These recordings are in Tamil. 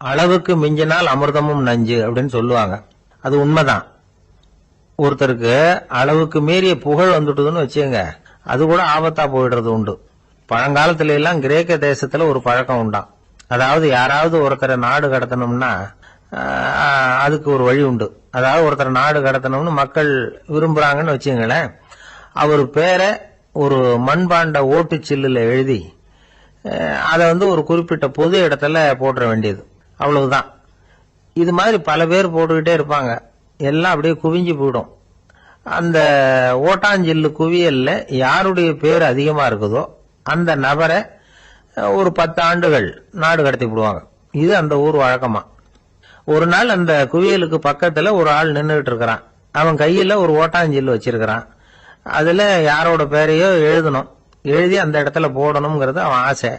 அளவுக்கு மிஞ்சினால் அமிர்தமும் நஞ்சு அப்படின்னு சொல்லுவாங்க. அது உண்மைதான். ஒருத்தருக்கு அளவுக்கு மீறிய புகழ் வந்துட்டுதுன்னு வச்சுங்க, அது கூட ஆபத்தா போயிடுறது உண்டு. பழங்காலத்துல எல்லாம் கிரேக்க தேசத்துல ஒரு பழக்கம் உண்டாம். அதாவது யாராவது ஒருத்தரை நாடு கடத்தணும்னா அதுக்கு ஒரு வழி உண்டு. அதாவது ஒருத்தரை நாடு கடத்தணும்னு மக்கள் விரும்புறாங்கன்னு வச்சுங்களேன், அவர் பேரை ஒரு மண்பாண்ட ஓட்டுச்சில்லுல எழுதி அதை ஒரு குறிப்பிட்ட பொது இடத்துல போட்டுற வேண்டியது, அவ்வளவுதான். இது மாதிரி பல பேர் போட்டுக்கிட்டே இருப்பாங்க. எல்லாம் அப்படியே குவிஞ்சு போயிடும். அந்த ஓட்டாஞ்சில்லு குவியல்ல யாருடைய பேர் அதிகமா இருக்குதோ அந்த நபரை ஒரு 10 ஆண்டுகள் நாடு கடத்தி விடுவாங்க. இது அந்த ஊர் வழக்கமா. ஒரு நாள் அந்த குவியலுக்கு பக்கத்துல ஒரு ஆள் நின்றுட்டு இருக்கிறான். அவன் கையில ஒரு ஓட்டாஞ்சில்லு வச்சிருக்கிறான். அதுல யாரோட பேரையோ எழுதணும், எழுதி அந்த இடத்துல போடணுங்கிறது அவன் ஆசை.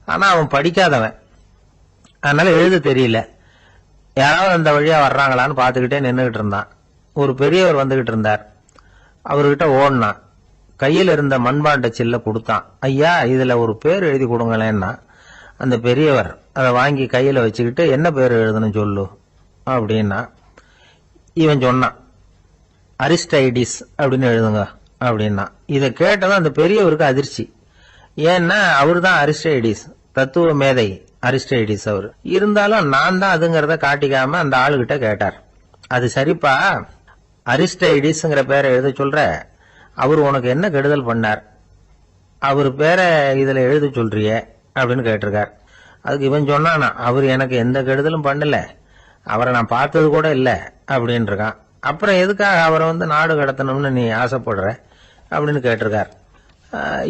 ஆனா அவன் படிக்காதவன், அதனால எழுத தெரியல. யாராவது அந்த வழியா வர்றாங்களான்னு பாத்துக்கிட்டே நின்றுகிட்டு இருந்தான். ஒரு பெரியவர் வந்துகிட்டு இருந்தார். அவர்கிட்ட ஓடினான். கையில் இருந்த மண்பாண்ட சில்ல கொடுத்தான். ஐயா, இதுல ஒரு பேர் எழுதி கொடுங்களேன்னா அந்த பெரியவர் அதை வாங்கி கையில வச்சுக்கிட்டு, என்ன பேர் எழுதணும் சொல்லு அப்படின்னா. இவன் சொன்னான், அரிஸ்டைடிஸ் அப்படின்னு எழுதுங்க அப்படின்னா. இதை கேட்டதும் அந்த பெரியவருக்கு அதிர்ச்சி. ஏன்னா அவரு தான் அரிஸ்டைடிஸ், தத்துவ மேதை அரிஸ்டைடிஸ் அவர். இருந்தாலும் நான் தான் அதுங்கிறத காட்டிக்காம அந்த ஆளுகிட்ட கேட்டார். அது சரிப்பா, அரிஸ்டைடிஸ்ங்கிற பேரை எழுத சொல்ற, அவர் உனக்கு என்ன கெடுதல் பண்ணார், அவர் பேரை இதுல எழுத சொல்றிய அப்படின்னு கேட்டிருக்கார். அதுக்கு இவன் சொன்னானா, அவர் எனக்கு எந்த கெடுதலும் பண்ணல, அவரை நான் பார்த்தது கூட இல்ல அப்படின்னு இருக்கான். அப்புறம் எதுக்காக அவரை நாடு கடத்தணும்னு நீ ஆசைப்படுற அப்படின்னு கேட்டிருக்கார்.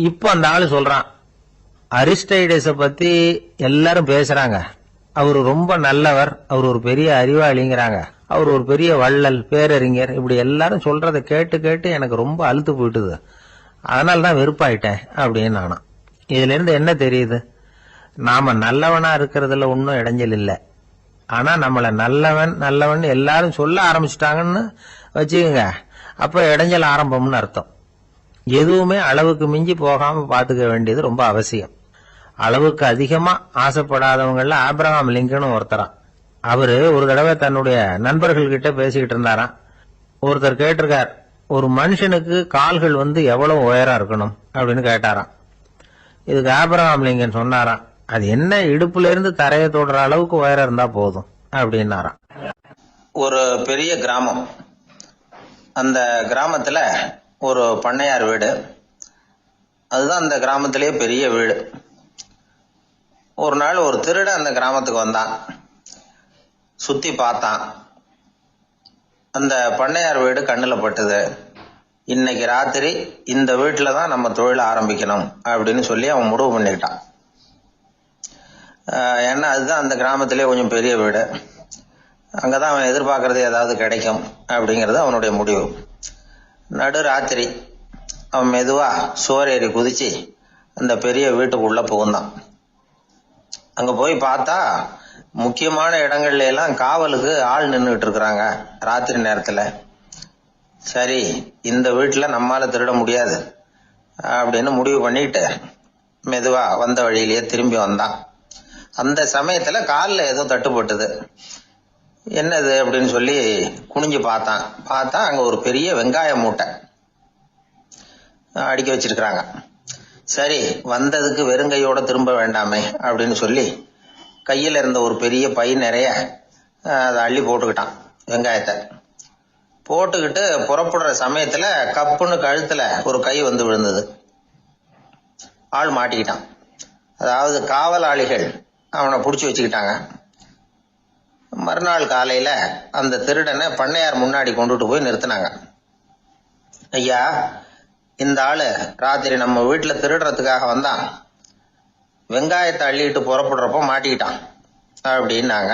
இப்ப அந்த ஆளு சொல்றான், அரிஸ்டைடஸ பத்தி எல்லாரும் பேசுறாங்க, அவர் ரொம்ப நல்லவர், அவர் ஒரு பெரிய அறிவாளிங்கிறாங்க, அவர் ஒரு பெரிய வள்ளல், பேரறிஞர், இப்படி எல்லாரும் சொல்றதை கேட்டு கேட்டு எனக்கு ரொம்ப அலுத்து போயிட்டுது, அதனால்தான் வெறுப்பாயிட்டேன் அப்படின்னு நானா. இதுல இருந்து என்ன தெரியுது, நாம நல்லவனா இருக்கிறதுல ஒன்னும் இடைஞ்சல் இல்லை. ஆனா நம்மள நல்லவன் நல்லவன் எல்லாரும் சொல்ல ஆரம்பிச்சுட்டாங்கன்னு வச்சுக்கோங்க, அப்ப இடைஞ்சல் ஆரம்பம்னு அர்த்தம். எதுவுமே அளவுக்கு மிஞ்சி போகாம பாத்துக்க வேண்டியது ரொம்ப அவசியம். அளவுக்கு அதிகமா ஆசைப்படாதவங்கள ஆபிரகாம் லிங்கனும் ஒருத்தரான். அவரு ஒரு தடவை தன்னுடைய நண்பர்கள் கிட்ட பேசிக்கிட்டு இருந்தாராம். ஒருத்தர் கேட்டிருக்கார், ஒரு மனுஷனுக்கு கால்கள் எவ்வளவு உயரம் இருக்கணும் அப்படின்னு கேட்டாராம். இதுக்கு ஆபிரகாம் லிங்கன் சொன்னாராம், அது என்ன, இடுப்புல இருந்து தரையை தொடுற அளவுக்கு உயரம் இருந்தா போதும் அப்படின்னாராம். ஒரு பெரிய கிராமம். அந்த கிராமத்துல ஒரு பண்ணையார் வீடு, அதுதான் அந்த கிராமத்திலேயே பெரிய வீடு. ஒரு நாள் ஒரு திருட அந்த கிராமத்துக்கு வந்தான். சுத்தி பார்த்தான். அந்த பண்ணையார் வீடு கண்ணுல பட்டுது. இன்னைக்கு ராத்திரி இந்த வீட்டுல தான் நம்ம தொழில் ஆரம்பிக்கணும் அப்படின்னு சொல்லி அவன் முடிவு பண்ணிக்கிட்டான். ஏன்னா அதுதான் அந்த கிராமத்திலே கொஞ்சம் பெரிய வீடு, அங்கதான் அவன் எதிர்பார்க்கறது ஏதாவது கிடைக்கும் அப்படிங்கறது அவனுடைய முடிவு. நடு ராத்திரி அவன் மெதுவா சுவரேறி குதிச்சு அந்த பெரிய வீட்டுக்குள்ள புகுந்தான். அங்க போய் பார்த்தா முக்கியமான இடங்கள்ல எல்லாம் காவலுக்கு ஆள் நின்றுட்டு இருக்கிறாங்க ராத்திரி நேரத்துல. சரி, இந்த வீட்டுல நம்மால திருட முடியாது அப்படின்னு முடிவு பண்ணிட்டு மெதுவா வந்த வழியிலேயே திரும்பி வந்தான். அந்த சமயத்துல காலில் ஏதோ தட்டுப்பட்டது. என்னது அப்படின்னு சொல்லி குனிஞ்சு பார்த்தா அங்க ஒரு பெரிய வெங்காய மூட்டை அடுக்கி வச்சிருக்கிறாங்க. சரி, வந்ததுக்கு வெறுங்கையோட திரும்ப வேண்டாமே அப்படின்னு சொல்லி கையில இருந்த ஒரு பெரிய பை நிறைய அதை அள்ளி போட்டுக்கிட்டான். வெங்காயத்தை போட்டுக்கிட்டு புறப்படுற சமயத்துல கப்புன்னு கழுத்துல ஒரு கை விழுந்தது. ஆள் மாட்டிக்கிட்டான். அதாவது காவலாளிகள் அவனை புடிச்சு வச்சுக்கிட்டாங்க. மறுநாள் காலையில அந்த திருடனை பண்ணையார் முன்னாடி கொண்டுட்டு போய் நிறுத்தினாங்க. ஐயா, இந்த ஆளு ராத்திரி நம்ம வீட்டுல திருடுறதுக்காக வந்தான், வெங்காயத்தை அள்ளிட்டு புறப்படுறப்ப மாட்டிக்கிட்டான் அப்படின்னாங்க.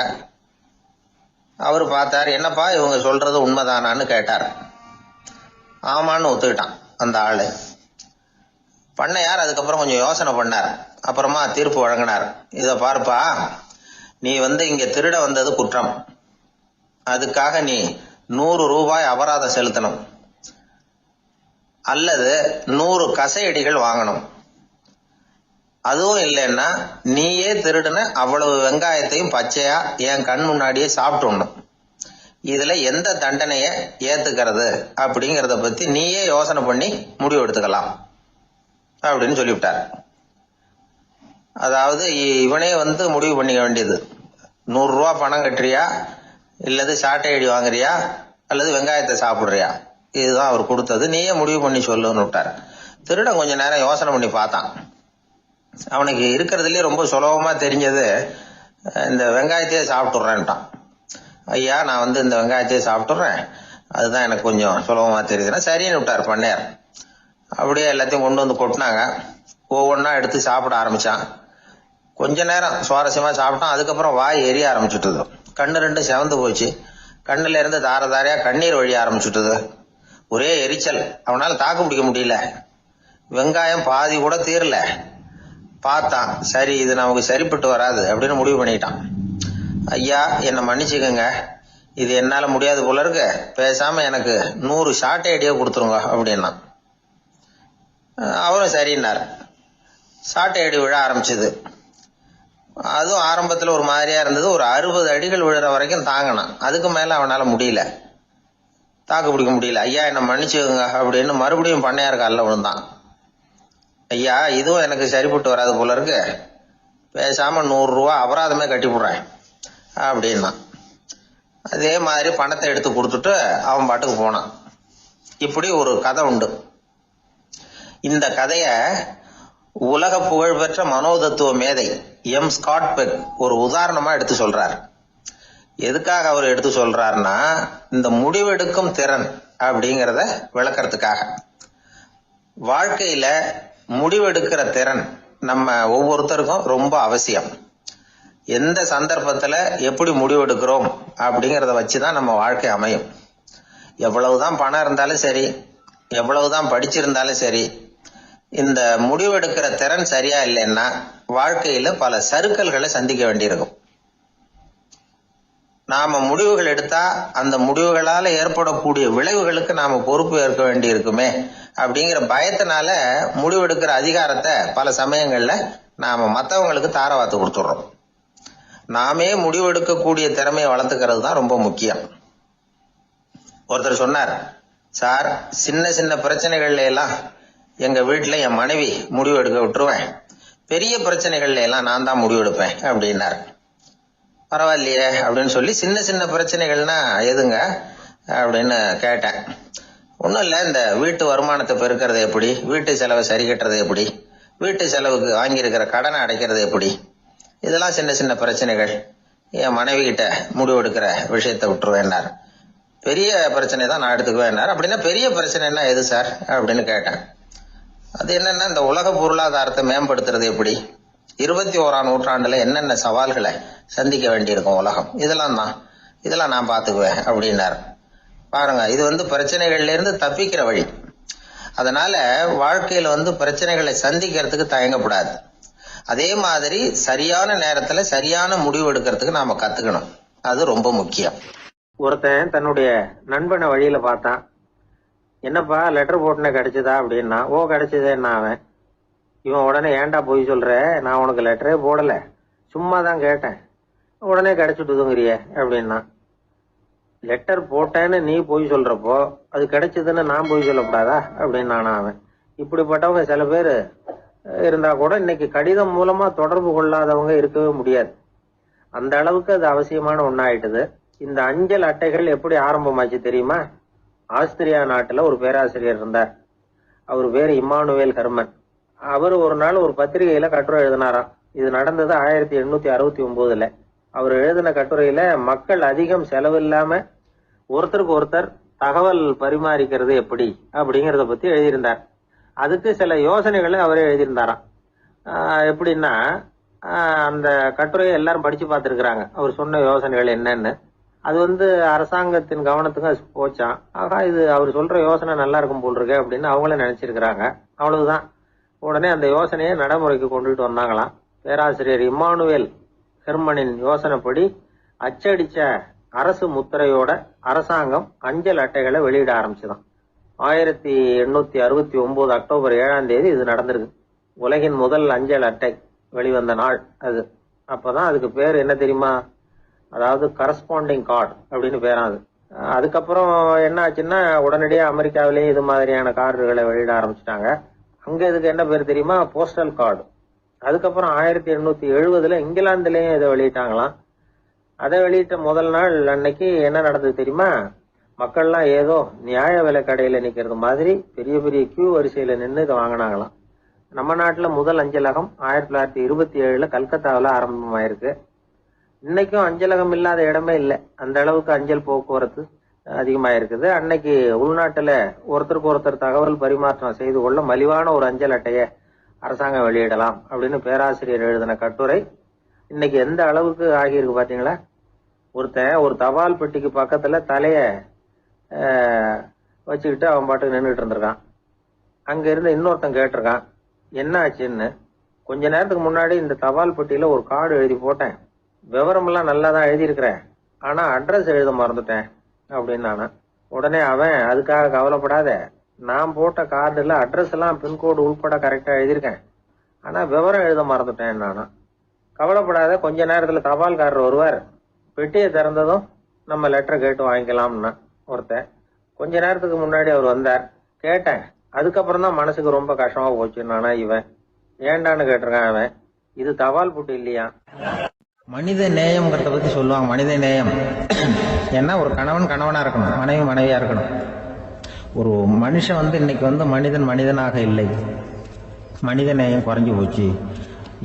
அவரு பார்த்தாரு, என்னப்பா இவங்க சொல்றது உண்மைதானான்னு கேட்டார். ஆமான்னு ஒத்துக்கிட்டான் அந்த ஆளு. பண்ணையார் அதுக்கப்புறம் கொஞ்சம் யோசனை பண்ணார். அப்புறமா தீர்ப்பு வழங்கினார். இத பாருப்பா, நீ இங்க திருட வந்தது குற்றம், அதுக்காக நீ 100 ரூபாய் அபராதம் செலுத்தணும், அல்லது 100 கசையடிகள் வாங்கணும். அதுவும் இல்லைன்னா நீயே திருடுன அவ்வளவு வெங்காயத்தையும் பச்சையா என் கண் முன்னாடியே சாப்பிட்டுணும். இதுல எந்த தண்டனைய ஏத்துக்கிறது அப்படிங்கறத பத்தி நீயே யோசனை பண்ணி முடிவு எடுத்துக்கலாம் அப்படின்னு சொல்லிவிட்டார். அதாவது இவனே முடிவு பண்ணிக்க வேண்டியது, 100 ரூபா பணம் கட்டுறியா, இல்லது சாட்டை அடி வாங்குறியா, அல்லது வெங்காயத்தை சாப்பிடுறியா, இதுதான் அவர் கொடுத்தது, நீயே முடிவு பண்ணி சொல்லுன்னு விட்டார். திருடன் கொஞ்ச நேரம் யோசனை பண்ணி பார்த்தான். அவனுக்கு இருக்கிறதுலயே ரொம்ப சுலபமா தெரிஞ்சது இந்த வெங்காயத்தையே சாப்பிட்டுறேன்ட்டான். ஐயா நான் இந்த வெங்காயத்தையே சாப்பிட்டுறேன், அதுதான் எனக்கு கொஞ்சம் சுலபமா தெரியுதுன்னா சரின்னு விட்டார் பண்ணையார். அப்படியே எல்லாத்தையும் கொண்டு கொட்டினாங்க. ஒவ்வொன்னா எடுத்து சாப்பிட ஆரம்பிச்சான். கொஞ்ச நேரம் சுவாரஸ்யமா சாப்பிட்டான். அதுக்கப்புறம் வாய் எரிய ஆரம்பிச்சுட்டுது. கண்ணு 2 செவந்து போச்சு. கண்ணுல இருந்து தார தாரையா கண்ணீர் வழிய ஆரம்பிச்சுட்டுது. ஒரே எரிச்சல். அவனால தாக்கு பிடிக்க முடியல. வெங்காயம் பாதி கூட தீரல. பார்த்தான், சரி இது நமக்கு சரிப்பட்டு வராது அப்படின்னு முடிவு பண்ணிட்டான். ஐயா என்னை மன்னிச்சுக்கங்க, இது என்னால முடியாது போல இருக்கு, பேசாம எனக்கு 100 சாட்டை அடியே கொடுத்துருங்க அப்படின்னா. அவரும் சரின்னார். சாட்டை அடி விழ ஆரம்பிச்சது. அதுவும் ஆரம்பத்துல ஒரு மாதிரியா இருந்தது. ஒரு 60 அடிகள் விழுற வரைக்கும் தாங்கினான். அதுக்கு மேல அவனால முடியல, தாக்கு பிடிக்க முடியல. ஐயா என்னை மன்னிச்சுக்கோங்க அப்படின்னு மறுபடியும் பண்ணையார் காலில் விழுந்தான். ஐயா இதுவும் எனக்கு சரிப்பட்டு வராது போல இருக்கு, பேசாம 100 ரூபா அபராதமே கட்டி போடுறேன் அப்படின்னா. அதே மாதிரி பணத்தை எடுத்து கொடுத்துட்டு அவன் பாட்டுக்கு போனான். இப்படி ஒரு கதை உண்டு. இந்த கதைய உலக புகழ்பெற்ற மனோதத்துவ மேதை எம் ஸ்காட் பெக் ஒரு உதாரணமா எடுத்து சொல்றார். எதுக்காக அவர் எடுத்து சொல்றாருன்னா, இந்த முடிவெடுக்கும் திறன் அப்படிங்கறத விளக்கறதுக்காக. வாழ்க்கையில முடிவெடுக்கிற திறன் நம்ம ஒவ்வொருத்தருக்கும் ரொம்ப அவசியம். எந்த சந்தர்ப்பத்துல எப்படி முடிவெடுக்கிறோம் அப்படிங்கறத வச்சுதான் நம்ம வாழ்க்கை அமையும். எவ்வளவுதான் பணம் இருந்தாலும் சரி, எவ்வளவுதான் படிச்சிருந்தாலும் சரி, இந்த முடிவெடுக்கிற திறன் சரியா இல்லைன்னா வாழ்க்கையில பல சறுக்கல்களை சந்திக்க வேண்டியிருக்கும். நாம முடிவுகள் எடுத்தா அந்த முடிவுகளால ஏற்படக்கூடிய விளைவுகளுக்கு நாம பொறுப்பு ஏற்க வேண்டி இருக்குமே அப்படிங்கிற பயத்தினால முடிவெடுக்கிற அதிகாரத்தை பல சமயங்கள்ல நாம மற்றவங்களுக்கு தாரவாத்து கொடுத்துடுறோம். நாமே முடிவெடுக்கக்கூடிய திறமையை வளர்த்துக்கிறது தான் ரொம்ப முக்கியம். ஒருத்தர் சொன்னார், சார் சின்ன சின்ன பிரச்சனைகள்ல எல்லாம் எங்க வீட்டுல என் மனைவி முடிவு எடுக்க விட்டுருவேன், பெரிய பிரச்சனைகள்ல எல்லாம் நான் தான் முடிவெடுப்பேன் அப்படின்னார். பரவாயில்லையே அப்படின்னு சொல்லி, சின்ன சின்ன பிரச்சனைகள்னா எதுங்க அப்படின்னு கேட்டேன். ஒன்றும் இல்லை, இந்த வீட்டு வருமானத்தை பெருக்கிறது எப்படி, வீட்டு செலவை சரி கட்டுறது எப்படி, வீட்டு செலவுக்கு வாங்கியிருக்கிற கடனை அடைக்கிறது எப்படி, இதெல்லாம் சின்ன சின்ன பிரச்சனைகள், என் மனைவி கிட்ட முடிவெடுக்கிற விஷயத்தை விட்டுருவேன்னார். பெரிய பிரச்சனை தான் நான் எடுத்துக்குவேன்னார். அப்படின்னா பெரிய பிரச்சனைன்னா எது சார் அப்படின்னு கேட்டேன். அது என்னன்னா, இந்த உலக பொருளாதாரத்தை மேம்படுத்துறது எப்படி, 21ஆம் நூற்றாண்டுல என்னென்ன சவால்களை சந்திக்க வேண்டியிருக்கும் உலகம், இதெல்லாம் நான் பாத்துக்குவேன் அப்படின்னாரு. பாருங்க, இது பிரச்சனைகள்ல இருந்து தப்பிக்கிற வழி. அதனால வாழ்க்கையில பிரச்சனைகளை சந்திக்கிறதுக்கு தயங்கக்கூடாது. அதே மாதிரி சரியான நேரத்துல சரியான முடிவு எடுக்கிறதுக்கு நாம கத்துக்கணும். அது ரொம்ப முக்கியம். ஒருத்தன் தன்னுடைய நண்பனை வழியில பார்த்தான். என்னப்பா லெட்டர் போட்டுனே கிடைச்சதா அப்படின்னா, ஓ கிடைச்சதேன்னா அவன். இவன் உடனே ஏன்டா போய் சொல்ற, நான் உனக்கு லெட்டரே போடல, சும்மா தான் கேட்டேன், உடனே கிடைச்சிட்டுதுங்கிறிய அப்படின்னா. லெட்டர் போட்டேன்னு நீ போய் சொல்றப்போ அது கிடைச்சதுன்னு நான் போய் சொல்லக்கூடாதா அப்படின்னானா அவன். இப்படிப்பட்டவங்க சில பேர் இருந்தா கூட இன்னைக்கு கடிதம் மூலமா தொடர்பு கொள்ளாதவங்க இருக்கவே முடியாது. அந்த அளவுக்கு அது அவசியமான ஒன்னாயிட்டுது. இந்த அஞ்சல் அட்டைகள் எப்படி ஆரம்பமாச்சு தெரியுமா? ஆஸ்திரியா நாட்டுல ஒரு பேராசிரியர் இருந்தார். அவர் பேரு இம்மானுவேல் ஹெர்மன். அவர் ஒரு நாள் ஒரு பத்திரிகையில கட்டுரை எழுதினாராம். இது நடந்தது 1869. அவர் எழுதின கட்டுரையில மக்கள் அதிகம் செலவில்லாம ஒருத்தருக்கு ஒருத்தர் தகவல் பரிமாறிக்கிறது எப்படி அப்படிங்கறத பத்தி எழுதியிருந்தார். அதுக்கு சில யோசனைகளை அவரே எழுதியிருந்தாராம். எப்படின்னா, அந்த கட்டுரையை எல்லாரும் படிச்சு பார்த்திருக்கிறாங்க. அவர் சொன்ன யோசனைகள் என்னன்னு. அது அரசாங்கத்தின் கவனத்துக்கு போச்சான். ஆகா, இது அவர் சொல்ற யோசனை நல்லா இருக்கும் போல் இருக்கு அப்படின்னு அவங்களே நினைச்சிருக்கிறாங்க. அவ்வளவுதான். உடனே அந்த யோசனையை நடைமுறைக்கு கொண்டுட்டு வந்தாங்களாம். பேராசிரியர் இம்மானுவேல் ஹெர்மனின் யோசனைப்படி அச்சடிச்ச அரசு முத்திரையோட அரசாங்கம் அஞ்சல் அட்டைகளை வெளியிட ஆரம்பிச்சுதான். 1869 அக்டோபர் 7ஆம் தேதி இது நடந்திருக்கு. உலகின் முதல் அஞ்சல் அட்டை வெளிவந்த நாள் அது. அப்பதான் அதுக்கு பேர் என்ன தெரியுமா? அதாவது கரஸ்பாண்டிங் கார்டு அப்படின்னு பேராது. அதுக்கப்புறம் என்ன ஆச்சுன்னா உடனடியாக அமெரிக்காவிலேயே இது மாதிரியான கார்டுகளை வெளியிட ஆரம்பிச்சிட்டாங்க. அங்க இதுக்கு என்ன பேர் தெரியுமா? Postal card. அதுக்கப்புறம் 1870 இங்கிலாந்துலயும் இதை வெளியிட்டாங்களாம். அதை வெளியிட்ட முதல் நாள் அன்னைக்கு என்ன நடந்தது தெரியுமா? மக்கள்லாம் ஏதோ நியாய விலை கடையில நிக்கிறது மாதிரி பெரிய பெரிய கியூ வரிசையில நின்று இதை வாங்கினாங்களாம். நம்ம நாட்டுல முதல் அஞ்சலகம் 1927 கல்கத்தாவில் ஆரம்பமாயிருக்கு. இன்னைக்கும் அஞ்சலகம் இல்லாத இடமே இல்லை. அந்த அளவுக்கு அஞ்சல் போக்குவரத்து அதிகமாயிருக்குது. அன்னைக்கு உள்நாட்டுல ஒருத்தருக்கு ஒருத்தர் தகவல் பரிமாற்றம் செய்து கொள்ள மலிவான ஒரு அஞ்சல் அட்டையை அரசாங்கம் வெளியிடலாம் அப்படின்னு பேராசிரியர் எழுதின கட்டுரை இன்னைக்கு எந்த அளவுக்கு ஆகியிருக்கு பாத்தீங்களா? ஒருத்தன் ஒரு தபால் பெட்டிக்கு பக்கத்துல தலைய வச்சுக்கிட்டு அவன் பாட்டுக்கு நின்றுட்டு இருந்திருக்கான். அங்க இருந்து இன்னொருத்தன் கேட்டிருக்கான் என்ன ஆச்சுன்னு. கொஞ்ச நேரத்துக்கு முன்னாடி இந்த தபால் பெட்டியில ஒரு கார்டு எழுதி போட்டேன், விவரம் எல்லாம் நல்லா தான் எழுதியிருக்கிறேன், ஆனா அட்ரஸ் எழுத மறந்துட்டேன் அப்படின்னு நானா. உடனே அவன் அதுக்காக கவலைப்படாத, நான் போட்ட கார்டுல அட்ரஸ் எல்லாம் பின்கோடு உள்பட கரெக்டா எழுதியிருக்கேன், ஆனா விவரம் எழுத மறந்துட்டேன் நானா. கவலைப்படாத, கொஞ்ச நேரத்துல தபால்காரர் வருவார், பெட்டியை திறந்ததும் நம்ம லெட்டர் கேட்டு வாங்கிக்கலாம்னா ஒருத்தன். கொஞ்ச நேரத்துக்கு முன்னாடி அவர் வந்தார், கேட்டேன், அதுக்கப்புறம் தான் மனசுக்கு ரொம்ப கஷ்டமா போச்சு நானா. இவன் ஏண்டான்னு கேட்டிருக்கான். அவன் இது தபால் புட்டு இல்லையா. மனித நேயம்ங்கிறத பத்தி சொல்லுவாங்க. மனித நேயம் ஏன்னா ஒரு கணவன் கணவனா இருக்கணும், மனைவி மனைவியா இருக்கணும். ஒரு மனுஷன் இன்னைக்கு மனிதனாக இல்லை, மனித நேயம் குறைஞ்சு போச்சு.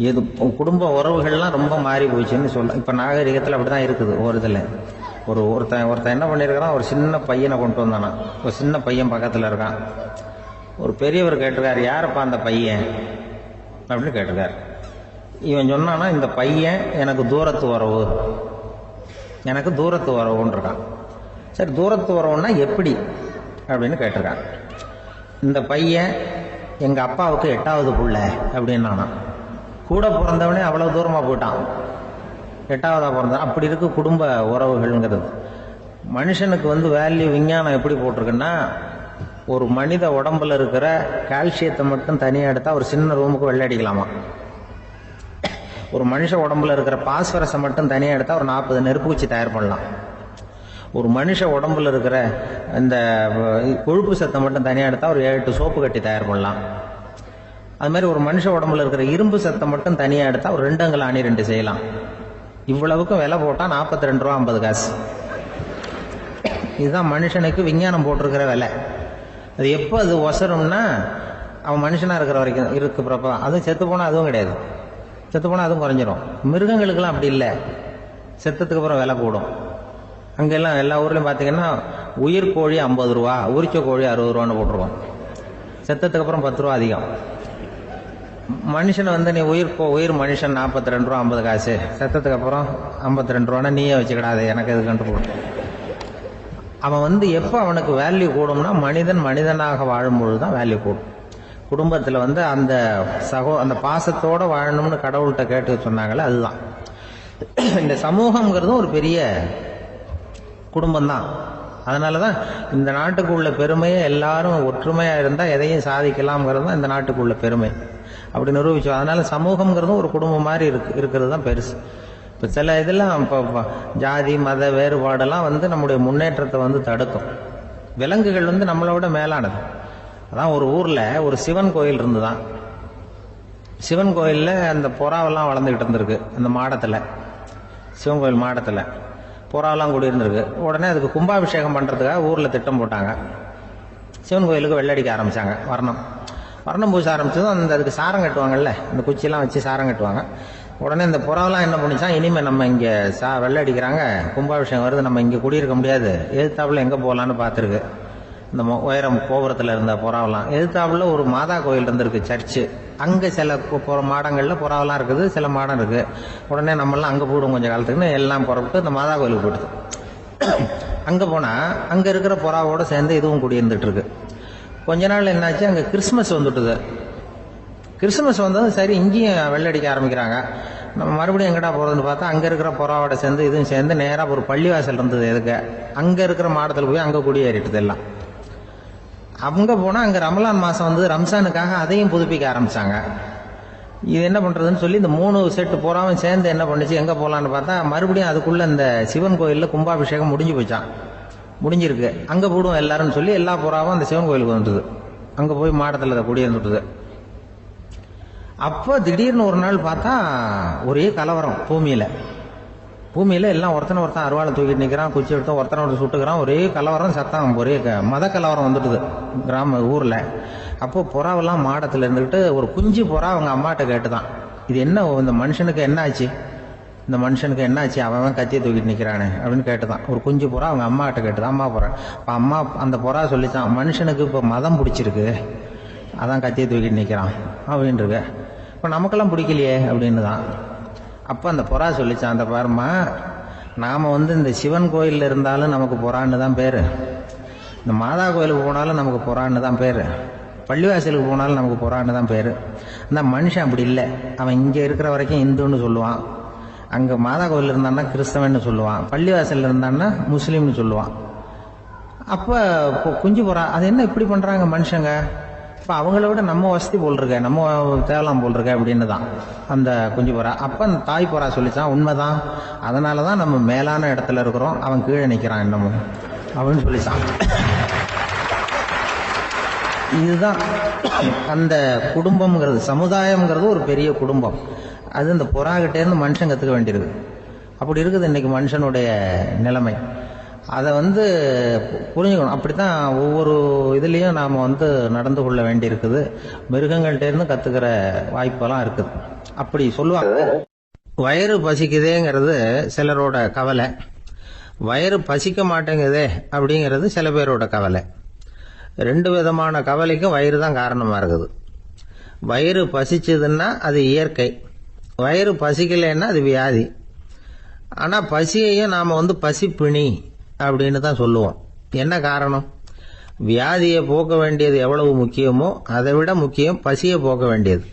எது குடும்ப உறவுகள்லாம் ரொம்ப மாறி போச்சுன்னு சொல்லலாம். இப்ப நாகரிகத்தில் அப்படிதான் இருக்குது. ஒரு இதுல ஒருத்தன் என்ன பண்ணிருக்கான், ஒரு சின்ன பையனை கொண்டு வந்தானா. ஒரு சின்ன பையன் பக்கத்துல இருக்கான். ஒரு பெரியவர் கேட்டிருக்காரு, யாரப்பா அந்த பையன் அப்படின்னு கேட்டிருக்காரு. இவன் சொன்னானா, இந்த பையன் எனக்கு தூரத்து உறவுன்னு இருக்கான். சரி, தூரத்து உறவுன்னா எப்படி அப்படின்னு கேட்டிருக்கான். இந்த பையன் எங்க அப்பாவுக்கு 8வது புள்ள அப்படின்னு நானா. கூட பிறந்தவனே அவ்வளவு தூரமா போயிட்டான், 8வதா பிறந்தான். அப்படி இருக்கு குடும்ப உறவுகள்ங்கிறது. மனுஷனுக்கு வேல்யூ விஞ்ஞானம் எப்படி போட்டிருக்குன்னா, ஒரு மனித உடம்புல இருக்கிற கால்சியத்தை மட்டும் தனியாக எடுத்தா ஒரு சின்ன ரூமுக்கு வெள்ளை அடிக்கலாமா. ஒரு மனுஷ உடம்புல இருக்கிற பாஸ்பரஸை மட்டும் தனியாக எடுத்தா ஒரு 40 நெருப்பு வச்சு தயார் பண்ணலாம். ஒரு மனுஷ உடம்புல இருக்கிற இந்த கொழுப்பு சத்தை மட்டும் தனியாக எடுத்தா ஒரு 7 சோப்பு கட்டி தயார் பண்ணலாம். அது மாதிரி ஒரு மனுஷ உடம்புல இருக்கிற இரும்பு சத்தை மட்டும் தனியாக எடுத்தா ஒரு 2 அங்குல அணி 2 செய்யலாம். இவ்வளவுக்கும் விலை போட்டா 42 ரூபா 50 காசு. இதுதான் மனுஷனுக்கு விஞ்ஞானம் போட்டிருக்கிற விலை. அது எப்போ அது ஒசரும்னா, அவன் மனுஷனா இருக்கிற வரைக்கும் இருக்கிறப்ப. அதுவும் செத்து போனா அதுவும் கிடையாது, செத்து போனா அதுவும் குறைஞ்சிரும். மிருகங்களுக்கெல்லாம் அப்படி இல்லை, செத்ததுக்கு அப்புறம் விலை கூடும். அங்கெல்லாம் எல்லா ஊர்லயும் பாத்தீங்கன்னா உயிர் கோழி 50 ரூபா, உரிச்ச கோழி 60 ரூபான்னு போட்டுருவோம். செத்ததுக்கு அப்புறம் 10 ரூபா அதிகம். மனுஷன் நீ உயிர் மனுஷன் 42 ரூபா 50 காசு, செத்ததுக்கு அப்புறம் 52 ரூபான்னா நீயே வச்சுக்கிடாது, எனக்கு எது கண்டு போடும். அவன் எப்ப அவனுக்கு வேல்யூ கூடும்னா, மனிதனாக வாழும்பொழுதுதான் வேல்யூ கூடும். குடும்பத்துல அந்த பாசத்தோட வாழணும்னு கடவுள்கிட்ட கேட்டு சொன்னாங்களே, அதுதான். இந்த சமூகம்ங்கிறதும் ஒரு பெரிய குடும்பம் தான். அதனாலதான் இந்த நாட்டுக்கு உள்ள பெருமையை எல்லாரும் ஒற்றுமையா இருந்தா எதையும் சாதிக்கலாம்ங்கிறது தான் இந்த நாட்டுக்கு உள்ள பெருமை. அப்படி நிரூபிச்சோம். அதனால சமூகம்ங்கிறதும் ஒரு குடும்பம் மாதிரி இருக்கிறது தான் பெருசு. இப்போ சில இதெல்லாம் இப்போ ஜாதி மத வேறுபாடெல்லாம் நம்முடைய முன்னேற்றத்தை தடுக்கும். விலங்குகள் நம்மளோட மேலானது. அதான் ஒரு ஊர்ல ஒரு சிவன் கோயில் இருந்துதான். சிவன் கோயில்ல அந்த புறாவெல்லாம் வளர்ந்துகிட்டு இருந்திருக்கு. அந்த மாடத்துல, சிவன் கோயில் மாடத்துல புறாவெல்லாம் கூடி இருந்திருக்கு. உடனே அதுக்கு கும்பாபிஷேகம் பண்றதுக்காக ஊர்ல திட்டம் போட்டாங்க. சிவன் கோயிலுக்கு வெள்ளடிக்க ஆரம்பிச்சாங்க. வர்ணம் பூச ஆரம்பிச்சதும் அதுக்கு சாரம் கட்டுவாங்கல்ல, இந்த குச்சியெல்லாம் வச்சு சாரம் கட்டுவாங்க. உடனே இந்த புறாவெல்லாம் என்ன பண்ணிச்சான், இனிமே நம்ம இங்க வெள்ளை அடிக்கிறாங்க, கும்பாபிஷேகம் வருது, நம்ம இங்க குடியிருக்க முடியாது, எதிர்த்தாப்புல எங்க போகலான்னு பார்த்துருக்கு. இந்த உயரம் கோபுரத்துல இருந்த புறாவெல்லாம் எதிர்த்தாப்புல ஒரு மாதா கோயில் இருந்திருக்கு, சர்ச்சு. அங்க சில மாடங்கள்ல புறாவெல்லாம் இருக்குது, சில மாடம் இருக்கு. உடனே நம்மெல்லாம் அங்க போயிடும் கொஞ்சம் காலத்துக்குன்னு எல்லாம் புறப்பட்டு இந்த மாதா கோயிலுக்கு போயிடுது. அங்க போனா அங்க இருக்கிற புறாவோட சேர்ந்து இதுவும் குடியிருந்துட்டு இருக்கு. கொஞ்ச நாள் என்னாச்சு, அங்க கிறிஸ்துமஸ் வந்துட்டுது. கிறிஸ்துமஸ் வந்ததும் சரி இங்கேயும் வெள்ளடிக்க ஆரம்பிக்கிறாங்க. நம்ம மறுபடியும் எங்கடா போறதுன்னு பார்த்தா அங்க இருக்கிற புறாவோட சேர்ந்து இதுவும் சேர்ந்து நேரா ஒரு பள்ளிவாசல் இருந்தது. எதுக்கு அங்க இருக்கிற மாடத்துல போய் அங்க குடியேறிட்டது எல்லாம். அங்க போனா அங்க ரமலான் மாசம் ரம்ஜானுக்காக அதையும் புதுப்பிக்க ஆரம்பிச்சாங்க. இது என்ன பண்றதுன்னு சொல்லி இந்த 3 செட்டு புறாவும் சேர்ந்து என்ன பண்ணுச்சு, எங்க போலான்னு பார்த்தா மறுபடியும் அதுக்குள்ள இந்த சிவன் கோயில்ல கும்பாபிஷேகம் முடிஞ்சு போச்சான். முடிஞ்சிருக்கு, அங்க போடுவோம் எல்லாரும் சொல்லி எல்லா புறாவும் அந்த சிவன் கோயிலுக்கு வந்துட்டுது. அங்க போய் மாடத்துல குடியிருந்துட்டுது. அப்போ திடீர்னு ஒரு நாள் பார்த்தா ஒரே கலவரம் பூமியில எல்லாம் ஒருத்தன் அருவாளை தூக்கிட்டு நிற்கிறான், குச்சி எடுத்து ஒருத்தனை சுட்டுக்கிறான், ஒரே கலவரம், சத்தம், ஒரே மத கலவரம் வந்துட்டுது ஊர்ல. அப்போ புறாவெல்லாம் மாடத்துல இருந்துக்கிட்டு ஒரு குஞ்சு புறா அவங்க அம்மாட்ட கேட்டுதான், இது என்ன, இந்த மனுஷனுக்கு என்னாச்சு, அவன் கத்தியை தூக்கிட்டு நிற்கிறானே அப்படின்னு கேட்டுதான். ஒரு குஞ்சு புறா அவங்க அம்மாட்ட கேட்டுதான். அம்மா புறா. இப்போ அம்மா அந்த புறா சொல்லிச்சான், மனுஷனுக்கு இப்போ மதம் பிடிச்சிருக்கு, அதான் கத்தியை தூக்கிட்டு நிற்கிறான் அப்படின்ட்டு. இப்போ நமக்கெல்லாம் பிடிக்கலையே அப்படின்னு தான். அப்போ அந்த புறா சொல்லிச்சான், அந்த பாருமா, நாம் இந்த சிவன் கோயிலில் இருந்தாலும் நமக்கு புறான்னு தான் பேர், இந்த மாதா கோயிலுக்கு போனாலும் நமக்கு புறான்னு தான் பேர், பள்ளிவாசலுக்கு போனாலும் நமக்கு புறான்னு தான் பேர். அந்த மனுஷன் அப்படி இல்லை, அவன் இங்கே இருக்கிற வரைக்கும் இந்துன்னு சொல்லுவான், அங்கே மாதா கோயில் இருந்தான்னா கிறிஸ்தவன்னு சொல்லுவான், பள்ளிவாசலில் இருந்தான்னா முஸ்லீம்னு சொல்லுவான். அப்போ குஞ்சு புறா, அது என்ன இப்படி பண்ணுறாங்க மனுஷங்க, இப்போ அவங்கள விட நம்ம வசதி போல் இருக்க, நம்ம தேவலாம் போல் இருக்க அப்படின்னு தான் அந்த குஞ்சு புறா. அப்போ அந்த தாய் புறா சொல்லிச்சான், உண்மைதான், அதனால தான் நம்ம மேலான இடத்துல இருக்கிறோம், அவன் கீழே நிற்கிறான் இன்னமும் அப்படின்னு சொல்லிச்சான். இதுதான் அந்த குடும்பம்ங்கிறது, சமுதாயம்ங்கிறது ஒரு பெரிய குடும்பம். அது இந்த புறாகிட்டேருந்து மனுஷன் கற்றுக்க வேண்டியிருக்கு. அப்படி இருக்குது இன்னைக்கு மனுஷனுடைய நிலைமை. அதை புரிஞ்சுக்கணும். அப்படித்தான் ஒவ்வொரு இதுலேயும் நாம் நடந்து கொள்ள வேண்டியிருக்குது. மிருகங்கள்டேருந்து கற்றுக்கிற வாய்ப்பெல்லாம் இருக்குது. அப்படி சொல்லுவாங்க, வயிறு பசிக்குதேங்கிறது சிலரோட கவலை, வயிறு பசிக்க மாட்டேங்குதே அப்படிங்கிறது சில பேரோட கவலை. 2 விதமான கவலைக்கும் வயிறு தான் காரணமாக இருக்குது. வயிறு பசிச்சதுன்னா அது இயற்கை, வயிறு பசிக்கலைன்னா அது வியாதி. ஆனால் பசியையும் நாம் பசிப்பிணி அப்படின்னு தான் சொல்லுவோம். என்ன காரணம்? வியாதியை போக்க வேண்டியது எவ்வளவு முக்கியமோ அதை விட முக்கியம் பசியை போக்க வேண்டியது.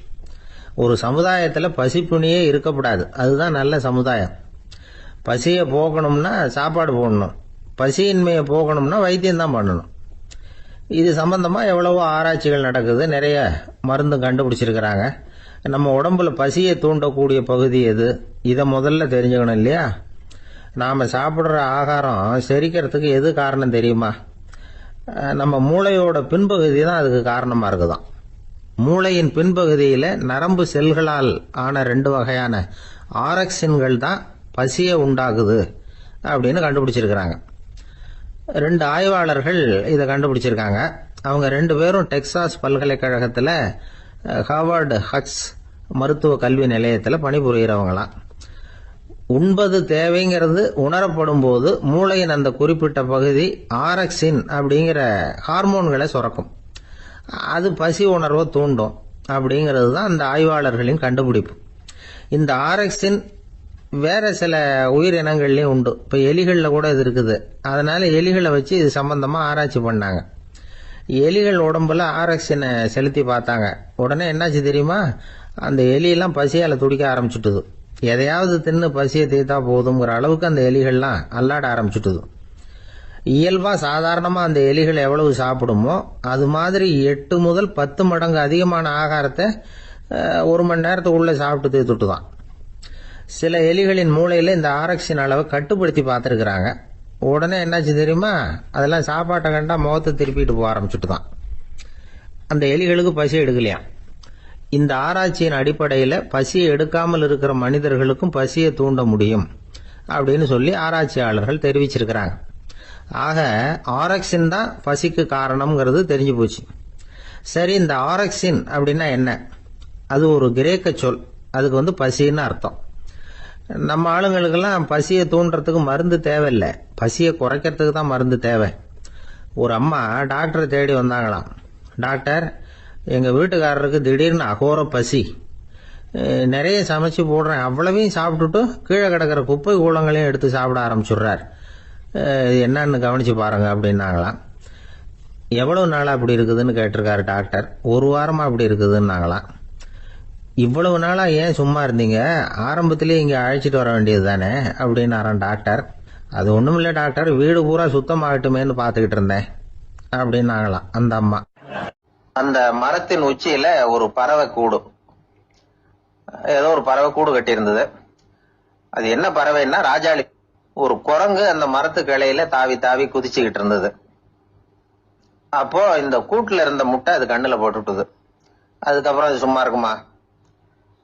ஒரு சமுதாயத்தில் பசிப்பிணியே இருக்கக்கூடாது, அதுதான் நல்ல சமுதாயம். பசியை போக்கணும்னா சாப்பாடு போடணும், பசியின்மையை போக்கணும்னா வைத்தியம்தான் பண்ணணும். இது சம்பந்தமாக எவ்வளவோ ஆராய்ச்சிகள் நடக்குது, நிறைய மருந்து கண்டுபிடிச்சிருக்கிறாங்க. நம்ம உடம்புல பசியை தூண்டக்கூடிய பகுதி எது, இதை முதல்ல தெரிஞ்சுக்கணும் இல்லையா? நாம் சாப்பிட்ற ஆகாரம் செரிக்கிறதுக்கு எது காரணம் தெரியுமா? நம்ம மூளையோட பின்பகுதி தான் அதுக்கு காரணமாக இருக்குதாம். மூளையின் பின்பகுதியில் நரம்பு செல்களால் ஆன 2 வகையான ஆரக்சின்கள் தான் பசியை உண்டாகுது அப்படின்னு கண்டுபிடிச்சிருக்கிறாங்க. 2 ஆய்வாளர்கள் இதை கண்டுபிடிச்சிருக்காங்க. அவங்க 2 பேரும் டெக்சாஸ் பல்கலைக்கழகத்தில் ஹார்வர்டு ஹக்ஸ் மருத்துவ கல்வி நிலையத்தில் பணிபுரிகிறவங்களாம். உண்பது தேவைங்கிறது உணரப்படும் போது மூளையின் அந்த குறிப்பிட்ட பகுதி ஆரக்சின் அப்படிங்கிற ஹார்மோன்களை சுரக்கும், அது பசி உணர்வை தூண்டும் அப்படிங்கிறது தான் அந்த ஆய்வாளர்களின் கண்டுபிடிப்பு. இந்த ஆரக்சின் வேற சில உயிரினங்கள்லையும் உண்டு. இப்போ எலிகளில் கூட இது இருக்குது. அதனால எலிகளை வச்சு இது சம்பந்தமாக ஆராய்ச்சி பண்ணாங்க. எலிகள் உடம்புல ஆரக்சினை செலுத்தி பார்த்தாங்க. உடனே என்னாச்சு தெரியுமா? அந்த எலியெல்லாம் பசியால் துடிக்க ஆரம்பிச்சுட்டுது. எதையாவது தின்னு பசியை தீர்த்தா போதுங்கிற அளவுக்கு அந்த எலிகள்லாம் அல்லாட ஆரம்பிச்சுட்டுது. இயல்பாக சாதாரணமாக அந்த எலிகள் எவ்வளவு சாப்பிடுமோ அது மாதிரி 8 முதல் 10 மடங்கு அதிகமான ஆகாரத்தை 1 மணி நேரத்துக்குள்ளே சாப்பிட்டு தீர்த்துட்டு தான். சில எலிகளின் மூளையில் இந்த ஆரக்சின் அளவை கட்டுப்படுத்தி பார்த்துருக்குறாங்க. உடனே என்னாச்சு தெரியுமா? அதெல்லாம் சாப்பாட்டை கண்டா முகத்தை திருப்பிட்டு போக ஆரம்பிச்சுட்டு தான். அந்த எலிகளுக்கு பசி எடுக்கலையாம். இந்த ஆராய்ச்சியின் அடிப்படையில் பசியை எடுக்காமல் இருக்கிற மனிதர்களுக்கும் பசியை தூண்ட முடியும் அப்படின்னு சொல்லி ஆராய்ச்சியாளர்கள் தெரிவிச்சிருக்கிறாங்க. ஆக ஆரக்சின் தான் பசிக்கு காரணம்ங்கிறது தெரிஞ்சு போச்சு. சரி, இந்த ஆரக்சின் அப்படின்னா என்ன? அது ஒரு கிரேக்க சொல், அதுக்கு பசின்னு அர்த்தம். நம்ம ஆளுங்களுக்கெல்லாம் பசியை தூண்டுறதுக்கு மருந்து தேவையில்லை, பசியை குறைக்கிறதுக்கு தான் மருந்து தேவை. ஒரு அம்மா டாக்டரை தேடி வந்தாங்களாம். டாக்டர், எங்கள் வீட்டுக்காரருக்கு திடீர்னு அகோர பசி, நிறைய சமைச்சு போடுறேன், அவ்வளவையும் சாப்பிட்டுட்டு கீழே கிடக்கிற குப்பை கூலங்களையும் எடுத்து சாப்பிட ஆரம்பிச்சுடுறார், என்னன்னு கவனிச்சு பாருங்க அப்படின்னாங்களாம். எவ்வளவு நாளாக அப்படி இருக்குதுன்னு கேட்டிருக்காரு டாக்டர். 1 வாரமாக அப்படி இருக்குதுன்னாங்களாம். இவ்வளவு நாளாக ஏன் சும்மா இருந்தீங்க, ஆரம்பத்திலேயே இங்கே அழைச்சிட்டு வர வேண்டியது தானே அப்படின்னாரான் டாக்டர். அது ஒன்றும் இல்லை டாக்டர், வீடு பூரா சுத்தமாகட்டுமேன்னு பார்த்துக்கிட்டு இருந்தேன் அப்படின்னாங்களாம் அந்த அம்மா. அந்த மரத்தின் உச்சியில ஒரு பறவை கூடும். ஏதோ ஒரு பறவை கூடு கட்டி இருந்தது. அது என்ன பறவைன்னா ராஜாளி. ஒரு குரங்கு அந்த மரத்து கிளையில தாவி தாவி குதிச்சுக்கிட்டு இருந்தது. அப்போ இந்த கூட்டுல இருந்த முட்டை அது கண்ணுல போட்டுட்டுது. அதுக்கப்புறம் அது சும்மா இருக்குமா?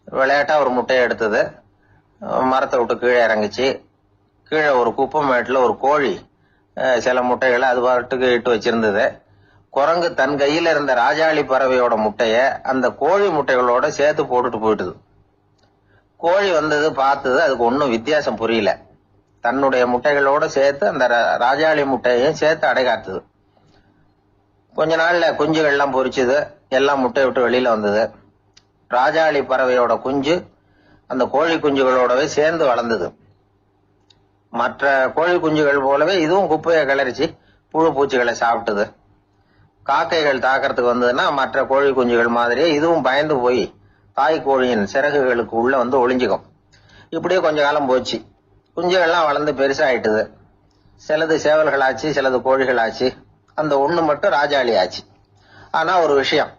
விளையாட்டா ஒரு முட்டையை எடுத்தது, மரத்தை விட்டு கீழே இறங்குச்சு. கீழே ஒரு குப்பை மேட்டுல ஒரு கோழி சில முட்டைகளை அது பாட்டுக்கு இட்டு வச்சிருந்தது. குரங்கு தன் கையில இருந்த ராஜாளி பறவையோட முட்டைய அந்த கோழி முட்டைகளோட சேர்த்து போட்டுட்டு போயிட்டுது. கோழி வந்தது, பார்த்தது, அதுக்கு ஒன்னும் வித்தியாசம் புரியல. தன்னுடைய முட்டைகளோட சேர்த்து அந்த ராஜாளி முட்டையையும் சேர்த்து அடைகாத்துது. கொஞ்ச நாள்ல குஞ்சுகள் எல்லாம் பொரிச்சுது, எல்லாம் முட்டை விட்டு வெளியில வந்தது. ராஜாளி பறவையோட குஞ்சு அந்த கோழி குஞ்சுகளோடவே சேர்ந்து வளர்ந்தது. மற்ற கோழி குஞ்சுகள் போலவே இதுவும் குப்பையை கிளறிச்சு புழு பூச்சிகளை சாப்பிட்டுது. காக்கைகள் தாக்கிறதுக்கு வந்ததுன்னா மற்ற கோழி குஞ்சுகள் மாதிரியே இதுவும் பயந்து போய் தாய் கோழியின் சிறகுகளுக்கு உள்ள வந்து ஒளிஞ்சுக்கும். இப்படியே கொஞ்ச காலம் போச்சு. குஞ்சுகள்லாம் வளர்ந்து பெருசாயிட்டுது. சிலது சேவல்கள் ஆச்சு, சிலது கோழிகள் ஆச்சு. அந்த ஒண்ணு மட்டும் ராஜாளி ஆச்சு. ஆனா ஒரு விஷயம்,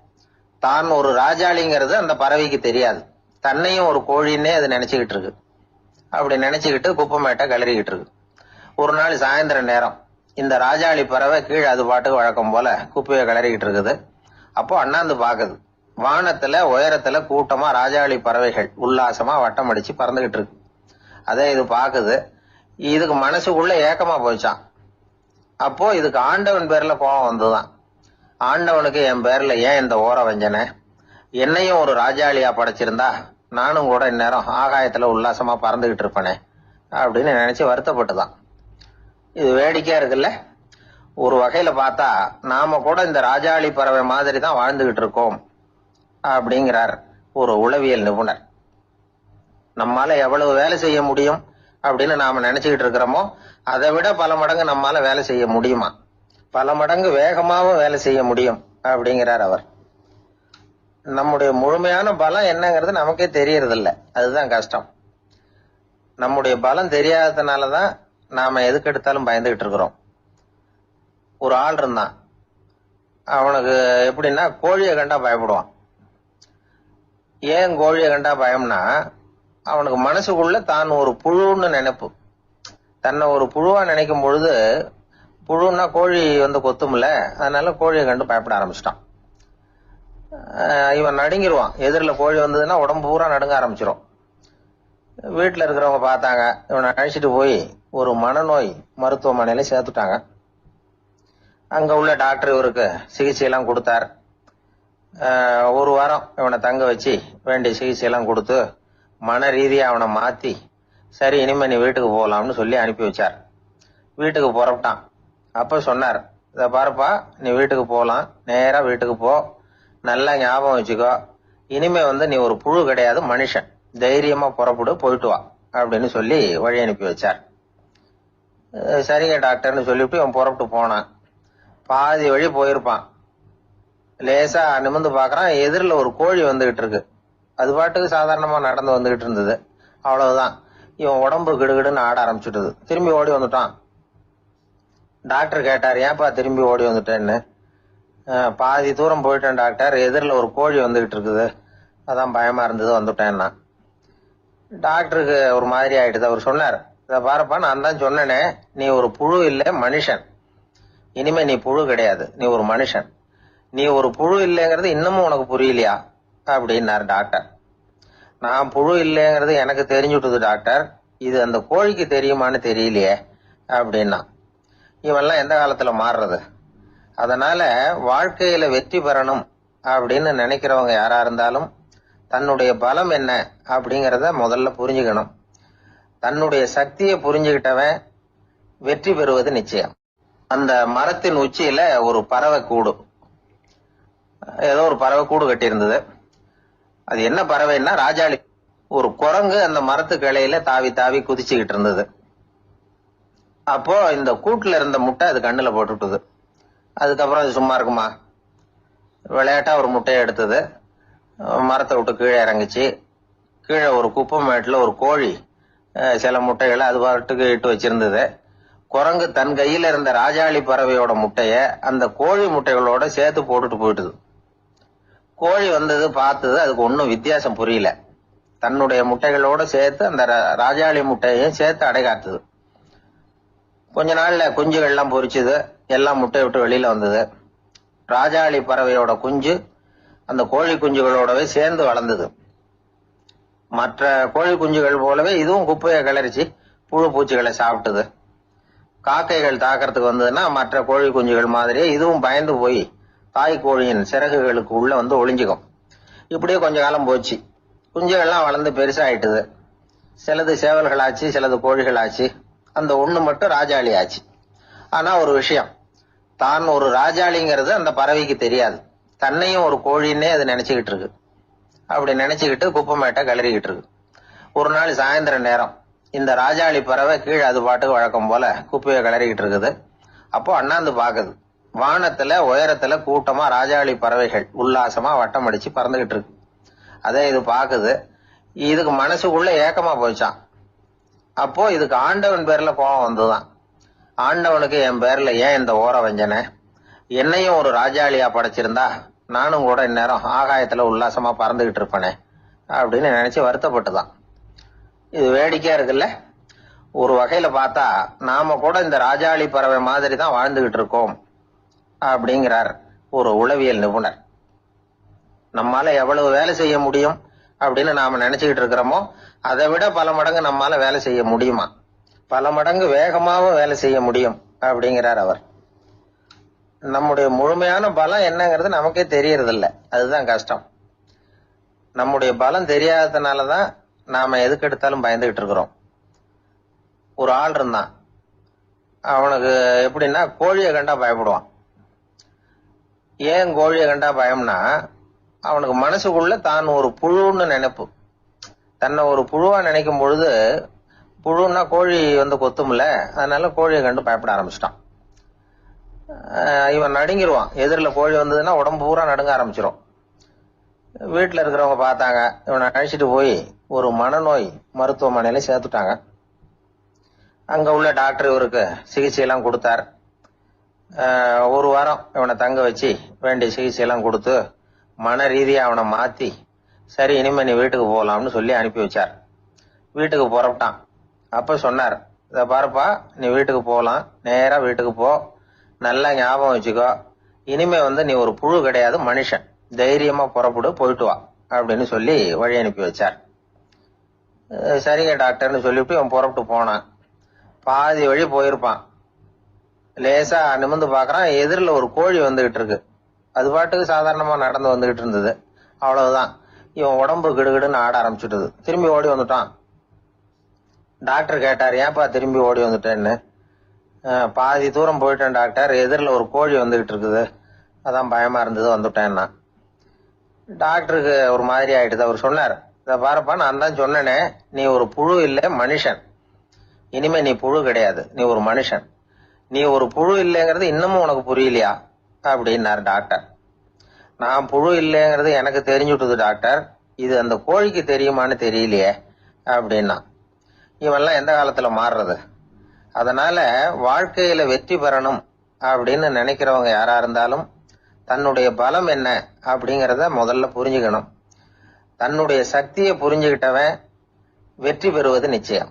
தான் ஒரு ராஜாளிங்கிறது அந்த பறவைக்கு தெரியாது. தன்னையும் ஒரு கோழின்னே அது நினைச்சுக்கிட்டு இருக்கு. அப்படி நினைச்சுக்கிட்டு குப்பமேட்டை கிளறிக்கிட்டு இருக்கு. ஒரு நாள் சாயந்தர நேரம் இந்த ராஜாளி பறவை கீழே அது பாட்டுக்கு வழக்கம் போல குப்பையை கிளறிக்கிட்டு இருக்குது. அப்போ அண்ணாந்து பாக்குது. வானத்துல உயரத்துல கூட்டமா ராஜாளி பறவைகள் உல்லாசமா வட்டம் அடிச்சு பறந்துகிட்டு இருக்கு. அதே இது பாக்குது. இதுக்கு மனசுக்குள்ள ஏக்கமா போச்சான். அப்போ இதுக்கு ஆண்டவன் பேர்ல கோபம் வந்துதான். ஆண்டவனுக்கு என் பேர்ல ஏன் இந்த ஓர வஞ்சனை? என்னையும் ஒரு ராஜாளியா படைச்சிருந்தா நானும் கூட இந்நேரம் ஆகாயத்துல உல்லாசமா பறந்துகிட்டு இருப்பேனே அப்படின்னு நினைச்சு வருத்தப்பட்டுதான். இது வேடிக்கையா இருக்குல்ல? ஒரு வகையில பார்த்தா நாம கூட இந்த ராஜாளி பறவை மாதிரி தான் வாழ்ந்துகிட்டு இருக்கோம் அப்படிங்கிறார் ஒரு உளவியல் நிபுணர். நம்மால எவ்வளவு வேலை செய்ய முடியும் அப்படின்னு நாம நினைச்சுக்கிட்டு இருக்கிறோமோ அதை விட பல மடங்கு நம்மால வேலை செய்ய முடியுமா? பல மடங்கு வேகமாவும் வேலை செய்ய முடியும் அப்படிங்கிறார் அவர். நம்முடைய முழுமையான பலம் என்னங்கிறது நமக்கே தெரியறது இல்ல. அதுதான் கஷ்டம். நம்முடைய பலம் தெரியாததுனாலதான் நாம எதுக்கு எடுத்தாலும் பயந்துகிட்டு இருக்கிறோம். ஒரு ஆள் இருந்தான். அவனுக்கு எப்படின்னா கோழியை கண்டா பயப்படுவான். ஏன் கோழியை கண்டா பயம்னா, அவனுக்கு மனசுக்குள்ள தான் ஒரு புழுன்னு நினைப்பு. தன்னை ஒரு புழுவா நினைக்கும் பொழுது, புழுன்னா கோழி வந்து கொத்தும்ல, அதனால கோழியை கண்டு பயப்பட ஆரம்பிச்சிட்டான். இவன் நடுங்கிடுவான். எதிரில் கோழி வந்ததுன்னா உடம்பு பூரா நடுங்க ஆரம்பிச்சிடும். வீட்டுல இருக்கிறவங்க பார்த்தாங்க. இவனை அழைச்சிட்டு போய் ஒரு மனநோய் மருத்துவமனையில சேர்த்துட்டாங்க. அங்க உள்ள டாக்டர் இவருக்கு சிகிச்சை எல்லாம் கொடுத்தார். ஒரு வாரம் இவனை தங்க வச்சு வேண்டிய சிகிச்சை எல்லாம் கொடுத்து மன ரீதியா அவனை மாத்தி, சரி இனிமே நீ வீட்டுக்கு போகலாம்னு சொல்லி அனுப்பி வச்சார். வீட்டுக்கு புறப்பட்டான். அப்ப சொன்னார், இத பாருப்பா, நீ வீட்டுக்கு போகலாம், நேரா வீட்டுக்கு போ, நல்லா ஞாபகம் வச்சுக்கோ, இனிமே வந்து நீ ஒரு புழு கிடையாது, மனுஷன், தைரியமா புறப்படு, போயிட்டு வா அப்படின்னு சொல்லி வழி அனுப்பி வச்சார். சரிங்க டாக்டர்னு சொல்லிவிட்டு அவன் புறப்பட்டு போனான். பாதி வழி போயிருப்பான். லேசா நிமிர்ந்து பாக்குறான், எதிரில் ஒரு கோழி வந்துகிட்டு இருக்கு. அது பாட்டுக்கு சாதாரணமா நடந்து வந்துகிட்டு இருந்தது. அவ்வளவுதான், இவன் உடம்பு கிடுகிடுன்னு ஆட ஆரம்பிச்சுட்டது. திரும்பி ஓடி வந்துட்டான். டாக்டர் கேட்டார், ஏன்பா திரும்பி ஓடி வந்துட்டேன்னு. பாதி தூரம் போயிட்டேன் டாக்டர், எதிரில் ஒரு கோழி வந்துகிட்டு இருக்குது, அதான் பயமா இருந்தது வந்துட்டேன்னா. டாக்டருக்கு ஒரு மாதிரி ஆயிடுது. அவர் சொன்னார், இத பாருப்பா, நான் தான் சொன்னேனே, நீ ஒரு புழு இல்ல, மனுஷன். இனிமே நீ புழு கிடையாது, நீ ஒரு மனுஷன். நீ ஒரு புழு இல்லைங்கிறது இன்னமும் உனக்கு புரியலையா அப்படின்னாரு டாக்டர். நான் புழு இல்லைங்கிறது எனக்கு தெரிஞ்சுட்டுது டாக்டர், இது அந்த கோழிக்கு தெரியுமான்னு தெரியலையே அப்படின்னா. இவெல்லாம் எந்த காலத்துல மாறுறது? அதனால வாழ்க்கையில வெற்றி பெறணும் அப்படின்னு நினைக்கிறவங்க யாரா இருந்தாலும் தன்னுடைய பலம் என்ன அப்படிங்கறத முதல்ல புரிஞ்சுக்கணும். தன்னுடைய சக்தியை புரிஞ்சுக்கிட்டவன் வெற்றி பெறுவது நிச்சயம். அந்த மரத்தின் உச்சியில ஒரு பறவை கூடு, ஏதோ ஒரு பறவை கூடு கட்டி இருந்தது. அது என்ன பறவைன்னா ராஜாளி. ஒரு குரங்கு அந்த மரத்து கிளையில தாவி தாவி குதிச்சுக்கிட்டு இருந்தது. அப்போ இந்த கூட்டுல இருந்த முட்டை அது கண்ணுல போட்டுட்டுது. அதுக்கப்புறம் அது சும்மா இருக்குமா? விளையாட்டா ஒரு முட்டையை எடுத்தது, மரத்தை விட்டு கீழே இறங்குச்சு. கீழே ஒரு குப்பை மேட்டுல ஒரு கோழி சில முட்டைகளை அது பாட்டுக்கு இட்டு வச்சிருந்தது. குரங்கு தன் கையில இருந்த ராஜாளி பறவையோட முட்டைய அந்த கோழி முட்டைகளோட சேர்த்து போட்டுட்டு போயிட்டுது. கோழி வந்தது, பார்த்தது, அதுக்கு ஒன்னும் வித்தியாசம் புரியல. தன்னுடைய முட்டைகளோட சேர்த்து அந்த ராஜாளி முட்டையையும் சேர்த்து அடை காத்துது. கொஞ்ச நாள்ல குஞ்சுகள் எல்லாம் பொரிச்சுது, எல்லாம் முட்டை விட்டு வெளியில வந்தது. ராஜாளி பறவையோட குஞ்சு அந்த கோழி குஞ்சுகளோடவே சேர்ந்து வளர்ந்தது. மற்ற கோழி குஞ்சுகள் போலவே இதுவும் குப்பையை கிளறிச்சு புழு பூச்சிகளை சாப்பிட்டது. காக்கைகள் தாக்கிறதுக்கு வந்ததுன்னா மற்ற கோழி குஞ்சுகள் மாதிரியே இதுவும் பயந்து போய் தாய் கோழியின் சிறகுகளுக்கு உள்ள வந்து ஒளிஞ்சுக்கும். இப்படியே கொஞ்ச காலம் போச்சு. குஞ்சுகள்லாம் வளர்ந்து பெருசாயிட்டுது. சிலது சேவல்களாச்சு, சிலது கோழிகளாச்சு. அந்த ஒண்ணு மட்டும் ராஜாளி ஆச்சு. ஆனா ஒரு விஷயம், தான் ஒரு ராஜாளிங்கிறது அந்த பறவைக்கு தெரியாது. தன்னையும் ஒரு கோழின்னே அது நினைச்சுக்கிட்டு இருக்கு. அப்படி நினைச்சுக்கிட்டு குப்பமேட்டை கிளறிக்கிட்டு இருக்கு. ஒரு நாள் சாயந்தர நேரம் இந்த ராஜாளி பறவை கீழே அது பாட்டுக்கு வழக்கம் போல குப்பையை கிளறிக்கிட்டு இருக்குது. அப்போ அண்ணாந்து பாக்குது. வானத்துல உயரத்துல கூட்டமா ராஜாளி பறவைகள் உல்லாசமா வட்டம் அடிச்சு பறந்துகிட்டு இருக்கு. அதே இது பாக்குது. இதுக்கு மனசுக்குள்ள ஏக்கமா போச்சான். அப்போ இதுக்கு ஆண்டவன் பேர்ல கோபம் வந்துதான். ஆண்டவனுக்கு என் பேர்ல ஏன் இந்த ஓர வஞ்சனை? என்னையும் ஒரு ராஜாளியா படைச்சிருந்தா நானும் கூட இந்நேரம் ஆகாயத்துல உல்லாசமா பறந்துகிட்டு இருப்பேனே அப்படின்னு நினைச்சு வருத்தப்பட்டுதான். இது வேடிக்கையா இருக்குல்ல? ஒரு வகையில பார்த்தா நாம கூட இந்த ராஜாளி பறவை மாதிரி தான் வாழ்ந்துகிட்டு இருக்கோம் அப்படிங்கிறார் ஒரு உளவியல் நிபுணர். நம்மால எவ்வளவு வேலை செய்ய முடியும் அப்படின்னு நாம நினைச்சுக்கிட்டு இருக்கிறோமோ அதை விட பல மடங்கு நம்மால வேலை செய்ய முடியுமா? பல மடங்கு வேகமாவும் வேலை செய்ய முடியும் அப்படிங்கிறார் அவர். நம்முடைய முழுமையான பலம் என்னங்கிறது நமக்கே தெரியறது இல்ல. அதுதான் கஷ்டம். நம்முடைய பலம் தெரியாததுனாலதான் நாம எதுக்கு எடுத்தாலும் பயந்துகிட்டு இருக்கிறோம். ஒரு ஆள் இருந்தான். அவனுக்கு எப்படின்னா கோழியை கண்டா பயப்படுவான். ஏன் கோழியை கண்டா பயம்னா, அவனுக்கு மனசுக்குள்ள தான் ஒரு புழுன்னு நினைப்பு. தன்னை ஒரு புழுவா நினைக்கும் பொழுது, புழுன்னா கோழி வந்து கொத்தும்ல, அதனால கோழியை கண்டு பயப்பட ஆரம்பிச்சிட்டான். இவன் நடுங்கிருவான். எதிரில் கோழி வந்ததுன்னா உடம்பு பூரா நடுங்க ஆரம்பிச்சிடும். வீட்டுல இருக்கிறவங்க பார்த்தாங்க. இவனை அழைச்சிட்டு போய் ஒரு மனநோய் மருத்துவமனையில சேர்த்துட்டாங்க. அங்க உள்ள டாக்டர் இவருக்கு சிகிச்சை எல்லாம் கொடுத்தார். ஒரு வாரம் இவனை தங்க வச்சு வேண்டிய சிகிச்சை எல்லாம் கொடுத்து மன ரீதியா அவனை மாத்தி, சரி இனிமே நீ வீட்டுக்கு போகலாம்னு சொல்லி அனுப்பி வச்சார். வீட்டுக்கு புறப்பட்டான். அப்ப சொன்னார், இத பாருப்பா, நீ வீட்டுக்கு போகலாம், நேரா வீட்டுக்கு போ, நல்லா ஞாபகம் வச்சுக்கோ, இனிமே வந்து நீ ஒரு புழு கிடையாது, மனுஷன், தைரியமா புறப்படு, போயிட்டு வா அப்படின்னு சொல்லி வழி அனுப்பி வச்சார். சரிங்க டாக்டர்னு சொல்லிவிட்டு அவன் புறப்பட்டு போனான். பாதி வழி போயிருப்பான். லேசா நிமிர்ந்து பாக்குறான், எதிரில் ஒரு கோழி வந்துகிட்டு இருக்கு. அது பாட்டுக்கு சாதாரணமா நடந்து வந்துகிட்டு இருந்தது. அவ்வளவுதான், இவன் உடம்பு கிடுகிடுன்னு ஆட ஆரம்பிச்சுட்டது. திரும்பி ஓடி வந்துட்டான். டாக்டர் கேட்டார், ஏன்பா திரும்பி ஓடி வந்துட்டேன்னு. பாதி தூரம் போயிட்டேன் டாக்டர், எதிரில் ஒரு கோழி வந்துகிட்டு இருக்குது, அதான் பயமா இருந்தது வந்துட்டேன்னா. டாக்டருக்கு ஒரு மாதிரி ஆயிடுது. அவர் சொன்னார், இத பாருப்பா, நான் தான் சொன்னேனே, நீ ஒரு புழு இல்லை, மனுஷன். இனிமே நீ புழு கிடையாது, நீ ஒரு மனுஷன். நீ ஒரு புழு இல்லைங்கிறது இன்னமும் உனக்கு புரியலையா அப்படின்னாரு டாக்டர். நான் புழு இல்லைங்கிறது எனக்கு தெரிஞ்சுட்டுது டாக்டர், இது அந்த கோழிக்கு தெரியுமான்னு தெரியலையே அப்படின்னா. இவெல்லாம் எந்த காலத்துல மாறுறது? அதனால வாழ்க்கையில வெற்றி பெறணும் அப்படின்னு நினைக்கிறவங்க யாரா இருந்தாலும் தன்னுடைய பலம் என்ன அப்படிங்கறத முதல்ல புரிஞ்சுக்கணும். தன்னுடைய சக்தியை புரிஞ்சுக்கிட்டவன் வெற்றி பெறுவது நிச்சயம்.